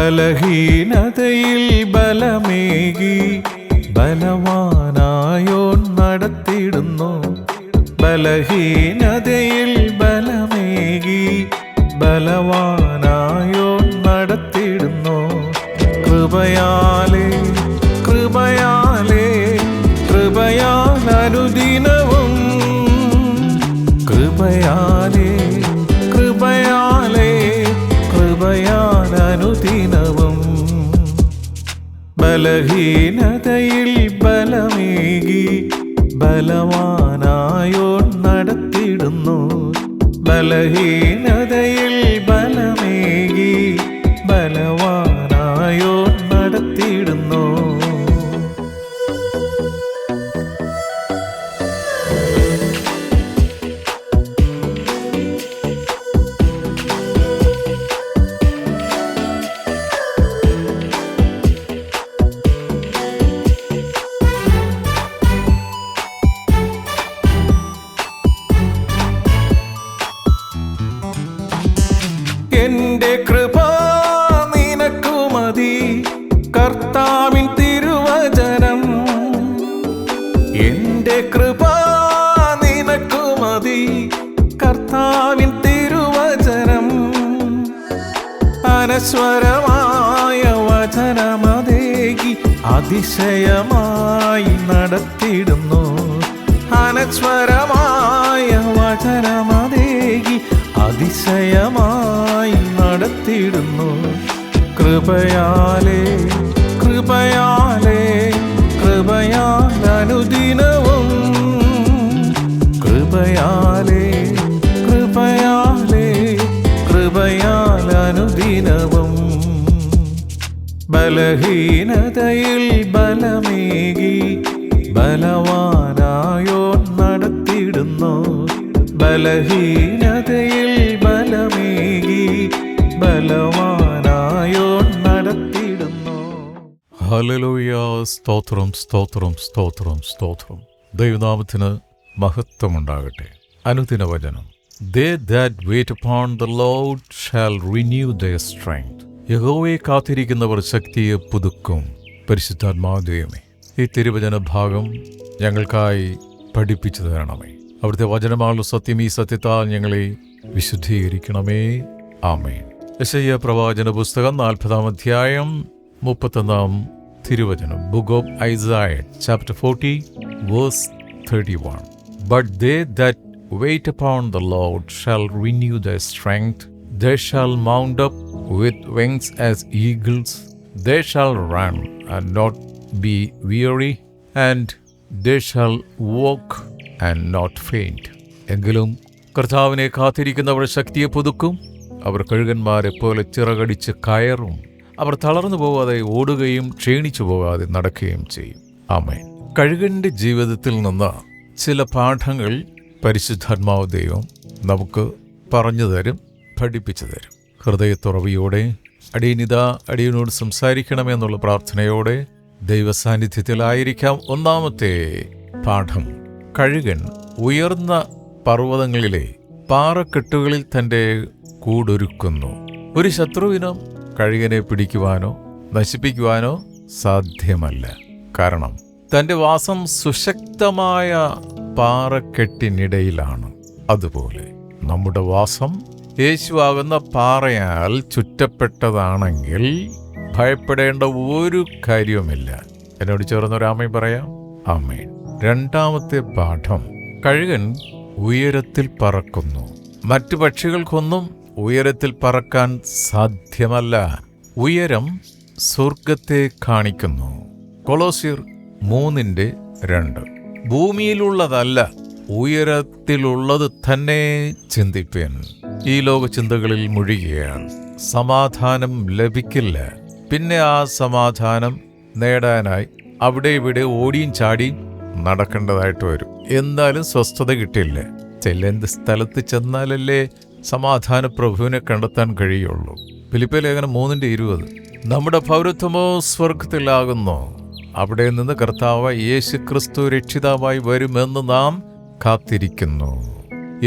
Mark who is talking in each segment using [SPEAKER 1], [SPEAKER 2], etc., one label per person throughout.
[SPEAKER 1] ബലഹീനതയിൽ ബലമേകി ബലവാനായോൻ നടത്തിയിടുന്നു. ബലഹീനതയിൽ ബലമേകി ബലവാനായോൻ നടത്തിയിടുന്നു. കൃപയാലേ കൃപയാലേ കൃപയാൽ അനുദിനവും കൃപയാലേ കൃപയാലേ കൃപയാൽ അനുദിനവും. ബലഹീനതയിൽ ബലമേകി ബലവാനായോൻ നടത്തിയിടുന്നു. ബലഹീനതയിൽ ബലമേകി ബലവാനായോൻ നടത്തിയിടുന്നു. എന്റെ കൃപ നിനക്കു മതി, കർത്താവിൻ തിരുവചനം. എന്റെ കൃപ നിനക്കു മതി, കർത്താവിൻ തിരുവചനം. അനശ്വരമായ വചനമതേകി അതിശയമായി നടത്തിയിടുന്നു. അനശ്വരമായ വചനമതേകി അതിശയമായി നടത്തിയിടുന്നു. കൃപയാലേ കൃപയാലേ കൃപയാൽ അനുദിനവും കൃപയാലേ കൃപയാലേ കൃപയാൽ അനുദിനവും. ബലഹീനതയിൽ ബലമേകി ബലവാനായോൻ നടത്തിയിടുന്നു. ബലഹീനതയിൽ ബലമേകി ബലവാനായോൻ നടത്തിയിടുന്നു. ഹല്ലേലൂയ. സ്തോത്രം സ്തോത്രം സ്തോത്രം സ്തോത്രം. ദൈവനാമത്തിന് മഹത്വമുണ്ടാകട്ടെ. അനുദിന വചനം. They that wait upon the Lord shall renew their strength. യഹോവയെ കാത്തിരിക്കുന്നവർ ശക്തിയെ പുതുക്കും. പരിശുദ്ധാത്മാവേ, ഈ തിരുവചന ഭാഗം ഞങ്ങൾക്കായി പഠിപ്പിച്ചു തരണമേ. അവിടുത്തെ വചനമായുള്ള സത്യം, ഈ സത്യത്താൽ ഞങ്ങളെ വിശുദ്ധീകരിക്കണമേ. ആമേൻ. യെശയ്യാ പ്രവാചന പുസ്തകം 40-ാം അധ്യായം 31-ാം തിരുവചനം. Book of Isaiah chapter 40 verse 31. But they that wait upon the Lord shall renew their strength. They shall mount up with wings as eagles. They shall run and not be weary, and they shall walk and not faint. എങ്കിലും കർത്താവിനെ കാത്തിരിക്കുന്നവർ ശക്തിയെ പുതുക്കും. അവർ കഴുകന്മാരെ പോലെ ചിറകടിച്ച് കയറും. അവർ തളർന്നു പോകാതെ ഓടുകയും ക്ഷീണിച്ചു പോകാതെ നടക്കുകയും ചെയ്യും. ആമേൻ. കഴുകന്റെ ജീവിതത്തിൽ നിന്ന് ചില പാഠങ്ങൾ പരിശുദ്ധാത്മാവ് ദൈവം നമുക്ക് പറഞ്ഞു തരും, പഠിപ്പിച്ചു തരും. ഹൃദയത്തുറവിയോടെ അടിയനോട് സംസാരിക്കണമെന്നുള്ള പ്രാർത്ഥനയോടെ ദൈവസാന്നിധ്യത്തിലായിരിക്കാം. ഒന്നാമത്തെ പാഠം. കഴുകൻ ഉയർന്ന പർവ്വതങ്ങളിലെ പാറക്കെട്ടുകളിൽ തൻ്റെ കൂടൊരുക്കുന്നു. ഒരു ശത്രുവിനും കഴുകനെ പിടിക്കുവാനോ നശിപ്പിക്കുവാനോ സാധ്യമല്ല. കാരണം തൻ്റെ വാസം സുശക്തമായ പാറക്കെട്ടിനിടയിലാണ്. അതുപോലെ നമ്മുടെ വാസം യേശുവാകുന്ന പാറയാൽ ചുറ്റപ്പെട്ടതാണെങ്കിൽ ഭയപ്പെടേണ്ട ഒരു കാര്യവുമില്ല. എന്നോട് ചേർന്നൊരാമേൻ പറയാം. ആമേൻ. രണ്ടാമത്തെ പാഠം. കഴുകൻ ഉയരത്തിൽ പറക്കുന്നു. മറ്റു പക്ഷികൾക്കൊന്നും ഉയരത്തിൽ പറക്കാൻ സാധ്യമല്ല. ഉയരം സ്വർഗത്തെ കാണിക്കുന്നു. കൊളോസ്യർ 3:2. ഭൂമിയിലുള്ളതല്ല, ഉയരത്തിലുള്ളത് തന്നെ ചിന്തിപ്പൻ. ഈ ലോക ചിന്തകളിൽ മുഴുകിയാണ്. സമാധാനം ലഭിക്കില്ല. പിന്നെ ആ സമാധാനം നേടാനായി അവിടെ ഇവിടെ ഓടിയും ചാടിയും നടക്കേണ്ടതായിട്ട് വരും. എന്നാലും സ്വസ്ഥത കിട്ടില്ല. ചെല്ലേണ്ട സ്ഥലത്ത് ചെന്നാലല്ലേ സമാധാന പ്രഭുവിനെ കണ്ടെത്താൻ കഴിയുള്ളൂ. ഫിലിപ്പിയ ലേഖനം 3:20. നമ്മുടെ പൗരത്വമോ സ്വർഗത്തിലാകുന്നു. അവിടെ നിന്ന് കർത്താവ് യേശു ക്രിസ്തു രക്ഷിതാവായി വരുമെന്ന് നാം കാത്തിരിക്കുന്നു.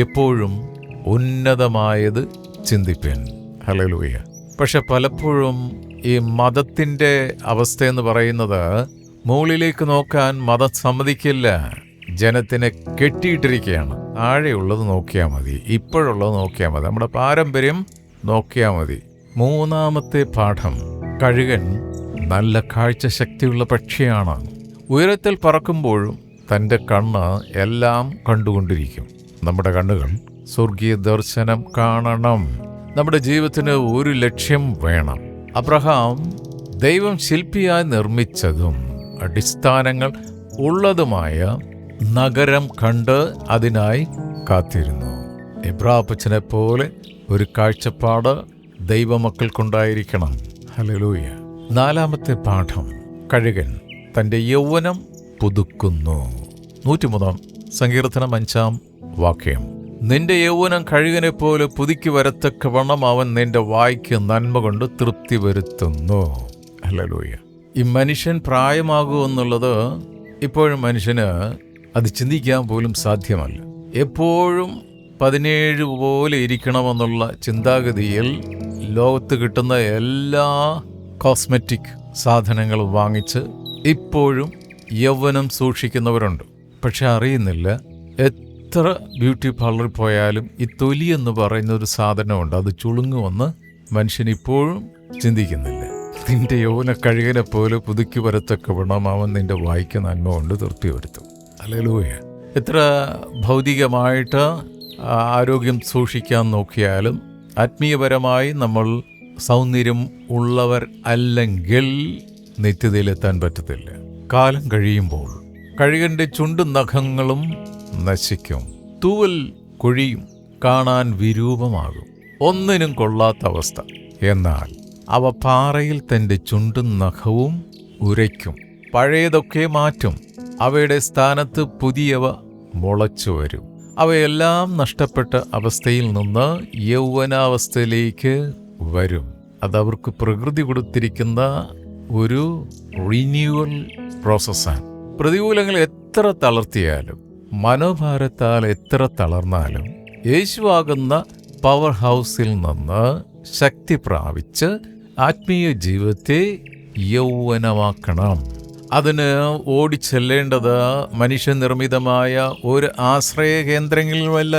[SPEAKER 1] എപ്പോഴും ഉന്നതമായത് ചിന്തിപ്പൻ. ഹല്ലേലൂയ. പക്ഷെ പലപ്പോഴും ഈ മതത്തിൻ്റെ അവസ്ഥയെന്ന് പറയുന്നത് മുകളിലേക്ക് നോക്കാൻ മതം സമ്മതിക്കില്ല. ജനത്തിനെ കെട്ടിയിട്ടിരിക്കുകയാണ്. താഴെയുള്ളത് നോക്കിയാൽ മതി, ഇപ്പോഴുള്ളത് നോക്കിയാൽ മതി, നമ്മുടെ പാരമ്പര്യം നോക്കിയാൽ മതി. മൂന്നാമത്തെ പാഠം, കഴുകൻ നല്ല കാഴ്ചശക്തിയുള്ള പക്ഷിയാണ്. ഉയരത്തിൽ പറക്കുമ്പോഴും തൻ്റെ കണ്ണ് എല്ലാം കണ്ടുകൊണ്ടിരിക്കും. നമ്മുടെ കണ്ണുകൾ സ്വർഗീയ ദർശനം കാണണം. നമ്മുടെ ജീവിതത്തിന് ഒരു ലക്ഷ്യം വേണം. അബ്രഹാം ദൈവം ശില്പിയായി നിർമ്മിച്ചതും അടിസ്ഥാനങ്ങൾ ഉള്ളതുമായ നഗരം കണ്ട് അതിനായി കാത്തിരുന്നു. എബ്രാപ്പച്ചനെ പോലെ ഒരു കാഴ്ചപ്പാട് ദൈവമക്കൾക്കുണ്ടായിരിക്കണം. ഹല്ലേലൂയ. നാലാമത്തെ പാഠം, കഴുകൻ തൻ്റെ യൗവനം പുതുക്കുന്നു. 103 സങ്കീർത്തനം 5 വാക്യം. നിന്റെ യൗവനം കഴുകനെ പോലെ പുതുക്കി വരത്തക്കവണ്ണം അവൻ നിന്റെ വായ്ക്ക് നന്മ കൊണ്ട് തൃപ്തി വരുത്തുന്നു. ഹല്ലേലൂയ. ഈ മനുഷ്യൻ പ്രായമാകുമെന്നുള്ളത് ഇപ്പോഴും മനുഷ്യന് അത് ചിന്തിക്കാൻ പോലും സാധ്യമല്ല. എപ്പോഴും 17 പോലെ ഇരിക്കണമെന്നുള്ള ചിന്താഗതിയിൽ ലോകത്ത് കിട്ടുന്ന എല്ലാ കോസ്മെറ്റിക് സാധനങ്ങളും വാങ്ങിച്ച് ഇപ്പോഴും യൗവനം സൂക്ഷിക്കുന്നവരുണ്ട്. പക്ഷെ അറിയുന്നില്ല, എത്ര ബ്യൂട്ടി പാർലറിൽ പോയാലും ഈ തൊലി എന്ന് പറയുന്ന ഒരു സാധനമുണ്ട്, അത് ചുളുങ്ങുമെന്ന് മനുഷ്യൻ ഇപ്പോഴും ചിന്തിക്കുന്നില്ല. നിന്റെ യൗവന കഴുകനെ പോലെ പുതുക്കി വരത്തക്കവണ്ണം അവൻ നിന്റെ വായ്ക്ക് നന്മ കൊണ്ട് തൃപ്തി വരുത്തും. ഹല്ലേലൂയ. എത്ര ഭൗതികമായിട്ട് ആരോഗ്യം സൂക്ഷിക്കാൻ നോക്കിയാലും ആത്മീയപരമായി നമ്മൾ സൗന്ദര്യം ഉള്ളവർ അല്ലെങ്കിൽ നിത്യതയിലെത്താൻ പറ്റത്തില്ല. കാലം കഴിയുമ്പോൾ കഴുകൻ്റെ ചുണ്ടും നഖങ്ങളും നശിക്കും, തൂവൽ കൊഴിയും, കാണാൻ വിരൂപമാകും, ഒന്നിനും കൊള്ളാത്ത അവസ്ഥ. എന്നാൽ അവ പാറയിൽ തൻ്റെ ചുണ്ടും നഖവും ഉരയ്ക്കും, പഴയതൊക്കെ മാറ്റും, അവയുടെ സ്ഥാനത്ത് പുതിയവ മുളച്ചു വരും. അവയെല്ലാം നഷ്ടപ്പെട്ട അവസ്ഥയിൽ നിന്ന് യൗവനാവസ്ഥയിലേക്ക് വരും. അതവർക്ക് പ്രകൃതി കൊടുത്തിരിക്കുന്ന ഒരു റിന്യൂവൽ പ്രോസസ്സാണ്. പ്രതികൂലങ്ങൾ എത്ര തളർത്തിയാലും മനോഭാരത്താൽ എത്ര തളർന്നാലും യേശുവാകുന്ന പവർ ഹൗസിൽ നിന്ന് ശക്തി പ്രാപിച്ച് ആത്മീയ ജീവിതത്തെ യൗവനമാക്കണം. അതിന് ഓടിച്ചെല്ലേണ്ടത് മനുഷ്യനിർമ്മിതമായ ഒരു ആശ്രയ കേന്ദ്രങ്ങളിലുമല്ല,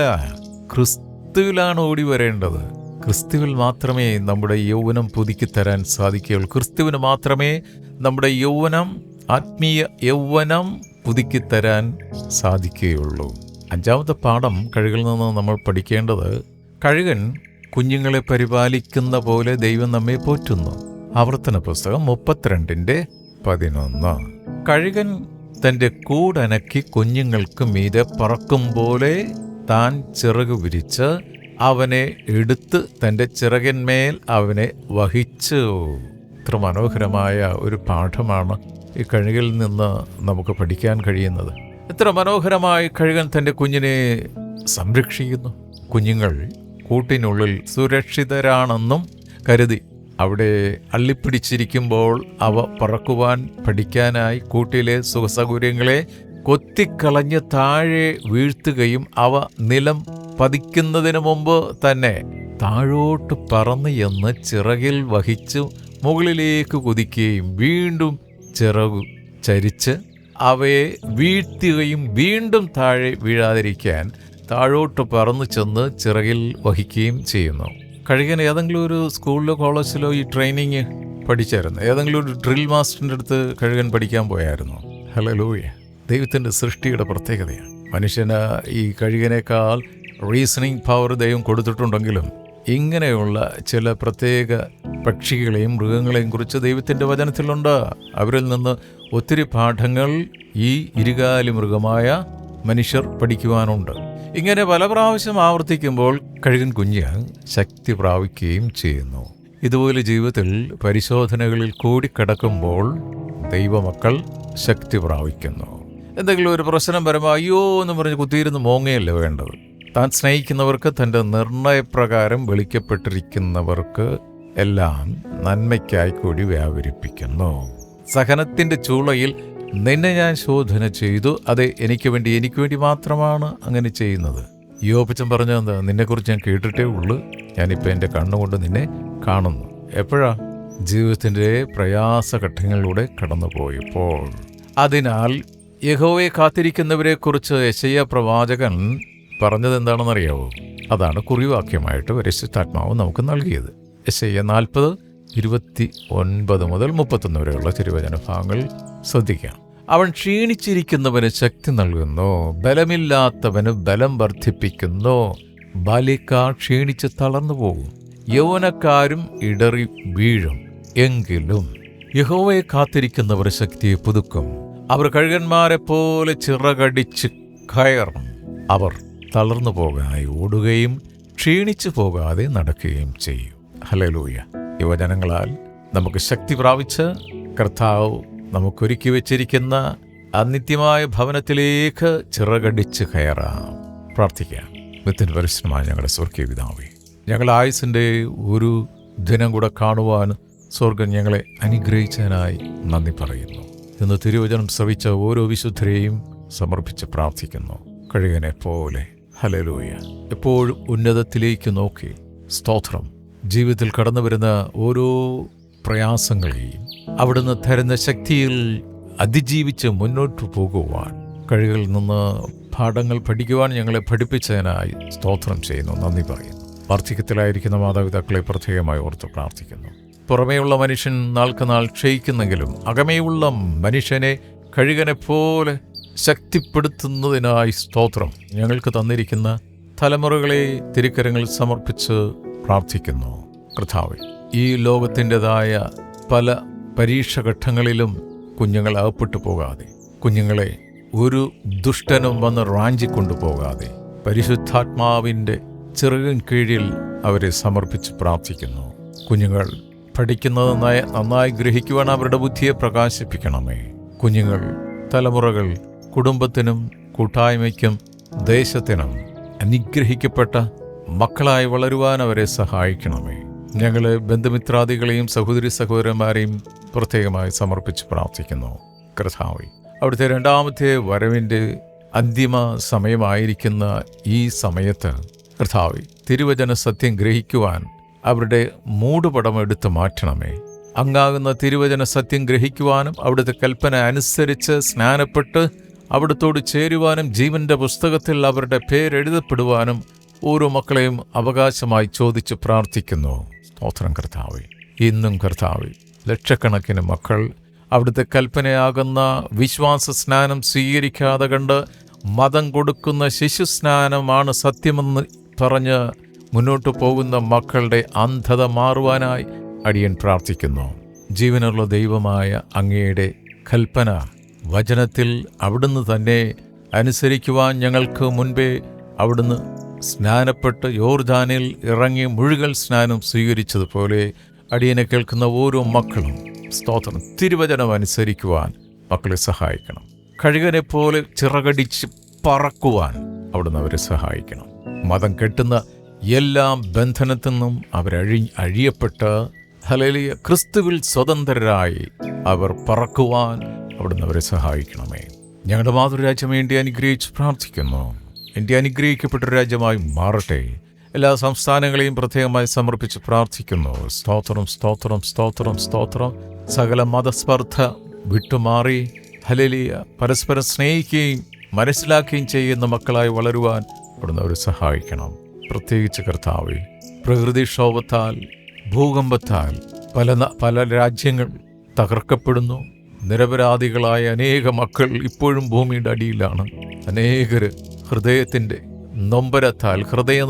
[SPEAKER 1] ക്രിസ്തുവിലാണ് ഓടി വരേണ്ടത്. ക്രിസ്തുവിൽ മാത്രമേ നമ്മുടെ യൗവനം പുതുക്കിത്തരാൻ സാധിക്കുകയുള്ളൂ. ക്രിസ്തുവിന് മാത്രമേ നമ്മുടെ യൗവനം, ആത്മീയ യൗവനം പുതുക്കിത്തരാൻ സാധിക്കുകയുള്ളൂ. 5ാമത്തെ പാഠം കഴുകിൽ നിന്ന് നമ്മൾ പഠിക്കേണ്ടത്, കഴുകൻ കുഞ്ഞുങ്ങളെ പരിപാലിക്കുന്ന പോലെ ദൈവം നമ്മെ പോറ്റുന്നു. ആവർത്തന പുസ്തകം 32:11. കഴുകൻ തൻ്റെ കൂടനക്കി കുഞ്ഞുങ്ങൾക്ക് മീതെ പറക്കും പോലെ താൻ ചിറകു വിരിച്ച് അവനെ എടുത്ത് തൻ്റെ ചിറകിന്മേൽ അവനെ വഹിച്ചു. ഇത്ര മനോഹരമായ ഒരു പാഠമാണ് ഈ കഴുകിൽ നിന്ന് നമുക്ക് പഠിക്കാൻ കഴിയുന്നത്. എത്ര മനോഹരമായി കഴുകൻ തൻ്റെ കുഞ്ഞിനെ സംരക്ഷിക്കുന്നു. കുഞ്ഞുങ്ങൾ കൂട്ടിനുള്ളിൽ സുരക്ഷിതരാണെന്നും കരുതി അവിടെ അള്ളിപ്പിടിച്ചിരിക്കുമ്പോൾ അവ പറക്കുവാൻ പഠിക്കാനായി കൂട്ടിലെ സുഖസൗകര്യങ്ങളെ കൊത്തിക്കളഞ്ഞ് താഴെ വീഴ്ത്തുകയും അവ നിലം പതിക്കുന്നതിന് മുമ്പ് തന്നെ താഴോട്ട് പറന്ന് എന്ന് ചിറകിൽ വഹിച്ച് മുകളിലേക്ക് കുതിക്കുകയും വീണ്ടും ചിറകു ചരിച്ച് അവയെ വീഴ്ത്തുകയും വീണ്ടും താഴെ വീഴാതിരിക്കാൻ താഴോട്ട് പറന്നു ചെന്ന് ചിറകിൽ വഹിക്കുകയും ചെയ്യുന്നു. കഴുകൻ ഏതെങ്കിലും ഒരു സ്കൂളിലോ കോളേജിലോ ഈ ട്രെയിനിങ് പഠിച്ചായിരുന്നു? ഏതെങ്കിലും ഒരു ഡ്രിൽ മാസ്റ്ററിൻ്റെ അടുത്ത് കഴുകൻ പഠിക്കാൻ പോയായിരുന്നു? ഹല്ലേലൂയ. ദൈവത്തിൻ്റെ സൃഷ്ടിയുടെ പ്രത്യേകതയാണ്. മനുഷ്യന് ഈ കഴുകനേക്കാൾ റീസണിങ് പവർ ദൈവം കൊടുത്തിട്ടുണ്ടെങ്കിലും ഇങ്ങനെയുള്ള ചില പ്രത്യേക പക്ഷികളെയും മൃഗങ്ങളെയും കുറിച്ച് ദൈവത്തിൻ്റെ വചനത്തിലുണ്ട്. അവരിൽ നിന്ന് ഒത്തിരി പാഠങ്ങൾ ഈ ഇരുകാലി മൃഗമായ മനുഷ്യർ പഠിക്കുവാനുണ്ട്. ഇങ്ങനെ പല പ്രാവശ്യം ആവർത്തിക്കുമ്പോൾ കഴുകൻ കുഞ്ഞ് ശക്തി പ്രാപിക്കുകയും ചെയ്യുന്നു. ഇതുപോലെ ജീവിതത്തിൽ പരിശോധനകളിൽ കൂടി കടക്കുമ്പോൾ ദൈവമക്കൾ ശക്തി പ്രാപിക്കുന്നു. എന്തെങ്കിലും ഒരു പ്രശ്നം വരുമ്പോൾ അയ്യോ എന്ന് പറഞ്ഞ് കുത്തിയിരുന്ന് മോങ്ങയല്ല വേണ്ടത്. താൻ സ്നേഹിക്കുന്നവർക്ക്, തൻ്റെ നിർണയപ്രകാരം വിളിക്കപ്പെട്ടിരിക്കുന്നവർക്ക് എല്ലാം നന്മയ്ക്കായി കൂടി വ്യാപരിപ്പിക്കുന്നു. സഹനത്തിൻ്റെ ചൂളയിൽ നിന്നെ ഞാൻ ശോധന ചെയ്തു, അത് എനിക്ക് വേണ്ടി മാത്രമാണ് അങ്ങനെ ചെയ്യുന്നത്. യോബച്ചൻ പറഞ്ഞത്, നിന്നെക്കുറിച്ച് ഞാൻ കേട്ടിട്ടേ ഉള്ളൂ, ഞാനിപ്പോൾ എൻ്റെ കണ്ണുകൊണ്ട് നിന്നെ കാണുന്നു. എപ്പോഴാ? ജീവിതത്തിൻ്റെ പ്രയാസഘട്ടങ്ങളിലൂടെ കടന്നുപോയപ്പോൾ. അതിനാൽ യഹോവയെ കാത്തിരിക്കുന്നവരെക്കുറിച്ച് യെശയ്യാ പ്രവാചകൻ പറഞ്ഞത് എന്താണെന്നറിയാവോ? അതാണ് കുറിവാക്യമായിട്ട് പരിശുദ്ധാത്മാവ് നമുക്ക് നൽകിയത്. യെശയ്യാ 40:29 മുതൽ 31 വരെയുള്ള തിരുവചന ഭാഗങ്ങൾ ശ്രദ്ധിക്കാം. അവൻ ക്ഷീണിച്ചിരിക്കുന്നവന് ശക്തി നൽകുന്നു, ബലമില്ലാത്തവന് ബലം വർദ്ധിപ്പിക്കുന്നു. ബാല്യക്കാർ ക്ഷീണിച്ച് തളർന്നു പോകും, യൗവനക്കാരും ഇടറി വീഴും. എങ്കിലും യഹോവയെ കാത്തിരിക്കുന്നവർ ശക്തിയെ പുതുക്കും. അവർ കഴുകന്മാരെ പോലെ ചിറകടിച്ച് കയറും. അവർ തളർന്നു പോകാതെ ഓടുകയും ക്ഷീണിച്ചു പോകാതെ നടക്കുകയും ചെയ്യും. ഹല്ലേലൂയ. യുവജനങ്ങളാൽ നമുക്ക് ശക്തി പ്രാപിച്ച് കർത്താവ് നമുക്കൊരുക്കി വെച്ചിരിക്കുന്ന അനിത്യമായ ഭവനത്തിലേക്ക് ചിറകടിച്ച് കയറാം. പ്രാർത്ഥിക്കാം. നിത്യൻ പരിശുദ്ധമായ ഞങ്ങളുടെ സ്വർഗീയ പിതാവേ, ഞങ്ങളുടെ ആയുസ്സിൻ്റെ ഒരു ദിനം കൂടെ കാണുവാൻ സ്വർഗം ഞങ്ങളെ അനുഗ്രഹിച്ചതിനായി നന്ദി പറയുന്നു. ഇന്ന് തിരുവചനം ശ്രവിച്ച ഓരോ വിശുദ്ധരെയും സമർപ്പിച്ച് പ്രാർത്ഥിക്കുന്നു. കഴുകനെ പോലെ ഹല്ലേലൂയ. എപ്പോഴും ഉന്നതത്തിലേക്ക് നോക്കി സ്തോത്രം. ജീവിതത്തിൽ കടന്നു വരുന്ന ഓരോ പ്രയാസങ്ങളെയും അവിടുന്ന് തരുന്ന ശക്തിയിൽ അതിജീവിച്ച് മുന്നോട്ട് പോകുവാൻ, കഴുകളിൽ നിന്ന് പാഠങ്ങൾ പഠിക്കുവാൻ ഞങ്ങളെ പഠിപ്പിച്ചതിനായി സ്തോത്രം ചെയ്യുന്നു, നന്ദി പറയുന്നു. വാർദ്ധക്യത്തിലായിരിക്കുന്ന മാതാപിതാക്കളെ പ്രത്യേകമായി ഓർത്ത് പ്രാർത്ഥിക്കുന്നു. പുറമേയുള്ള മനുഷ്യൻ നാൾക്കുനാൾ ക്ഷയിക്കുന്നെങ്കിലും അകമേയുള്ള മനുഷ്യനെ കഴുകനെ പോലെ ശക്തിപ്പെടുത്തുന്നതിനായി സ്തോത്രം. ഞങ്ങൾക്ക് തന്നിരിക്കുന്ന തലമുറകളെ തിരുക്കരങ്ങളിൽ സമർപ്പിച്ച് പ്രാർത്ഥിക്കുന്നു. കർത്താവേ, ഈ ലോകത്തിൻ്റെതായ പല പരീക്ഷഘട്ടങ്ങളിലും കുഞ്ഞുങ്ങൾ അകപ്പെട്ടു പോകാതെ, കുഞ്ഞുങ്ങളെ ഒരു ദുഷ്ടനും വന്ന് റാഞ്ചിക്കൊണ്ടു പോകാതെ പരിശുദ്ധാത്മാവിൻ്റെ ചിറകിൻ കീഴിൽ അവരെ സമർപ്പിച്ച് പ്രാർത്ഥിക്കുന്നു. കുഞ്ഞുങ്ങൾ പഠിക്കുന്നത് നന്നായി ഗ്രഹിക്കുവാൻ അവരുടെ ബുദ്ധിയെ പ്രകാശിപ്പിക്കണമേ. കുഞ്ഞുങ്ങൾ, തലമുറകൾ കുടുംബത്തിനും കൂട്ടായ്മയ്ക്കും ദേശത്തിനും അനുഗ്രഹിക്കപ്പെട്ട മക്കളായി വളരുവാൻ അവരെ സഹായിക്കണമേ. ഞങ്ങളെ ബന്ധുമിത്രാദികളെയും സഹോദരി സഹോദരന്മാരെയും പ്രത്യേകമായി സമർപ്പിച്ച് പ്രാർത്ഥിക്കുന്നു. കർത്താവേ, അവിടുത്തെ രണ്ടാമത്തെ വരവിൻ്റെ അന്തിമ സമയമായിരിക്കുന്ന ഈ സമയത്ത് കർത്താവേ, തിരുവചന സത്യം ഗ്രഹിക്കുവാൻ അവരുടെ മൂടുപടം എടുത്ത് മാറ്റണമേ. അങ്ങാകുന്ന തിരുവചന സത്യം ഗ്രഹിക്കുവാനും അവിടുത്തെ കൽപ്പന അനുസരിച്ച് സ്നാനപ്പെട്ട് അവിടുത്തോട് ചേരുവാനും ജീവന്റെ പുസ്തകത്തിൽ അവരുടെ പേരെഴുതപ്പെടുവാനും ഓരോ മക്കളെയും അവകാശമായി ചോദിച്ച് പ്രാർത്ഥിക്കുന്നു. സ്തോത്രം കർത്താവേ. ഇന്നും കർത്താവേ, ലക്ഷക്കണക്കിന് മക്കൾ അവിടുത്തെ കൽപ്പനയാകുന്ന വിശ്വാസ സ്നാനം സ്വീകരിക്കാതെ കണ്ട് മതം കൊടുക്കുന്ന ശിശുസ്നാനമാണ് സത്യമെന്ന് പറഞ്ഞ് മുന്നോട്ട് പോകുന്ന മക്കളുടെ അന്ധത മാറുവാനായി അടിയൻ പ്രാർത്ഥിക്കുന്നു. ജീവനുള്ള ദൈവമായ അങ്ങയുടെ കൽപ്പന വചനത്തിൽ അവിടുന്ന് തന്നെ അനുസരിക്കുവാൻ ഞങ്ങൾക്ക് മുൻപേ അവിടുന്ന് സ്നാനപ്പെട്ട് യോർദാനിൽ ഇറങ്ങി മുഴുകൽ സ്നാനം സ്വീകരിച്ചതുപോലെ അടിയനെ കേൾക്കുന്ന ഓരോ മക്കളും സ്തോത്രം തിരുവചനം അനുസരിക്കുവാൻ മക്കളെ സഹായിക്കണം. കഴുകനെ പോലെ ചിറകടിച്ച് പറക്കുവാൻ അവിടുന്ന് അവരെ സഹായിക്കണം. മതം കെട്ടുന്ന എല്ലാ ബന്ധനത്തിൽ നിന്നും അഴിയപ്പെട്ട് ഹല്ലേലൂയ ക്രിസ്തുവിൽ സ്വതന്ത്രരായി അവർ പറക്കുവാൻ അവിടുന്ന് അവരെ സഹായിക്കണമേ. ഞങ്ങളുടെ മാതൃരാജ്യം വേണ്ടി അനുഗ്രഹിച്ച് പ്രാർത്ഥിക്കുന്നു. ഇന്ത്യ അനുഗ്രഹിക്കപ്പെട്ടൊരു രാജ്യമായി മാറട്ടെ. എല്ലാ സംസ്ഥാനങ്ങളെയും പ്രത്യേകമായി സമർപ്പിച്ച് പ്രാർത്ഥിക്കുന്നു. സ്തോത്രം സ്തോത്രം സ്തോത്രം സ്തോത്രം. സകല മതസ്പർദ്ധ വിട്ടുമാറി ഹല്ലേലൂയ പരസ്പരം സ്നേഹിക്കുകയും മനസ്സിലാക്കുകയും ചെയ്യുന്ന മക്കളായി വളരുവാൻ അവിടുന്ന് അവരെ സഹായിക്കണം. പ്രത്യേകിച്ച് കർത്താവേ, പ്രകൃതിക്ഷോഭത്താൽ ഭൂകമ്പത്താൽ പല രാജ്യങ്ങൾ തകർക്കപ്പെടുന്നു. നിരപരാധികളായ അനേക മക്കൾ ഇപ്പോഴും ഭൂമിയുടെ അടിയിലാണ്. അനേകർ ഹൃദയ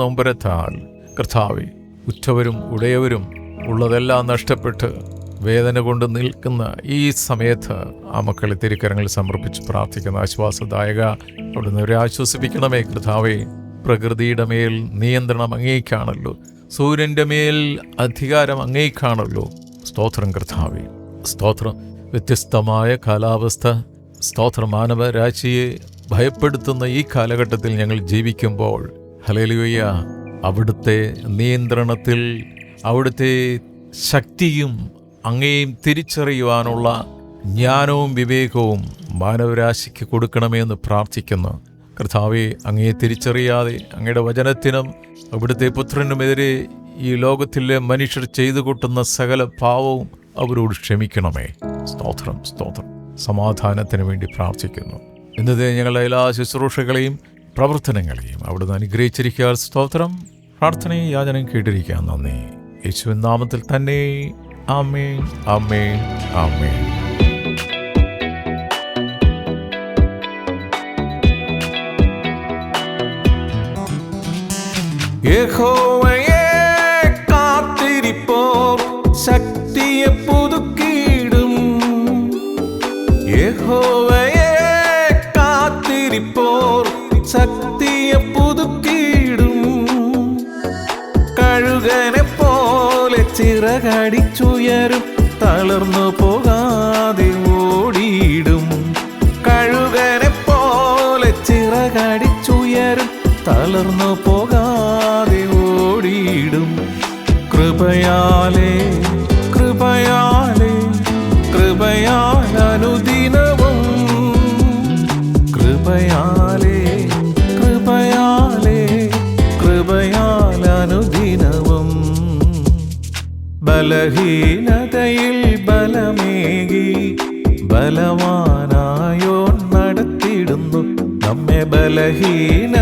[SPEAKER 1] നൊമ്പരത്താൽ കർത്താവേ, ഉറ്റവരും ഉടയവരും ഉള്ളതെല്ലാം നഷ്ടപ്പെട്ട് വേദന കൊണ്ട് നിൽക്കുന്ന ഈ സമയത്ത് ആ മക്കളെ തിരുക്കരങ്ങളിൽ സമർപ്പിച്ച് പ്രാർത്ഥിക്കുന്ന ആശ്വാസദായക അവിടുന്ന് അവരെ ആശ്വസിപ്പിക്കണമേ. കർത്താവേ, പ്രകൃതിയുടെ മേൽ നിയന്ത്രണം അങ്ങേക്കാണല്ലോ, സൂര്യൻ്റെ മേൽ അധികാരം അങ്ങേക്കാണല്ലോ. സ്തോത്രം കർത്താവേ, സ്തോത്രം. വ്യത്യസ്തമായ കാലാവസ്ഥ സ്തോത്രം മാനവരാശിയെ ഭയപ്പെടുത്തുന്ന ഈ കാലഘട്ടത്തിൽ ഞങ്ങൾ ജീവിക്കുമ്പോൾ ഹല്ലേലൂയ അവിടുത്തെ നിയന്ത്രണത്തിൽ അവിടുത്തെ ശക്തിയും അങ്ങേയും തിരിച്ചറിയുവാനുള്ള ജ്ഞാനവും വിവേകവും മാനവരാശിക്ക് കൊടുക്കണമെന്ന് പ്രാർത്ഥിക്കുന്നു. കർത്താവെ, അങ്ങയെ തിരിച്ചറിയാതെ അങ്ങയുടെ വചനത്തിനും അവിടുത്തെ പുത്രനുമെതിരെ ഈ ലോകത്തിലെ മനുഷ്യർ ചെയ്തു കൂട്ടുന്ന സകല പാവവും അവരോട് ക്ഷമിക്കണമേ. സ്തോത്രം, സ്തോത്രം. സമാധാനത്തിന് വേണ്ടി പ്രാർത്ഥിക്കുന്നു. ഇന്നത്തെ ഞങ്ങളുടെ എല്ലാ ശുശ്രൂഷകളെയും പ്രവർത്തനങ്ങളെയും അവിടുന്ന് അനുഗ്രഹിച്ചിരിക്കുക. സ്തോത്രം. പ്രാർത്ഥനയും യാചനയും കേട്ടിരിക്കാൻ നന്ദി. യേശുവിൻ നാമത്തിൽ തന്നെ. ആമേൻ, ആമേൻ, ആമേൻ. യഹോവയെ കാത്തിരിപ്പോർ ശക്തിയെ പുതുക്കിയിടും. യഹോവയെ കാത്തിരിപ്പോർ ശക്തിയെ പുതുക്കിയിടും. കഴുകനെ പോലെ ചിറകടിച്ചുയരും, തളർന്നു പോകാതെ ഓടിയിടും. കഴുകനെ പോലെ ചിറകടിച്ചുയരും, തളർന്നു പോകാതെ ഓടിയിടും. കൃപയാലേ, കൃപയാലേ, കൃപയാൽ അനുദിനവും. കൃപയാലേ, കൃപയാലേ, കൃപയാൽ അനുദിനവും. ബലഹീനതയിൽ ബലമേകി ബലവാനായോ നടത്തിയിടുന്നു. നമ്മെ ബലഹീന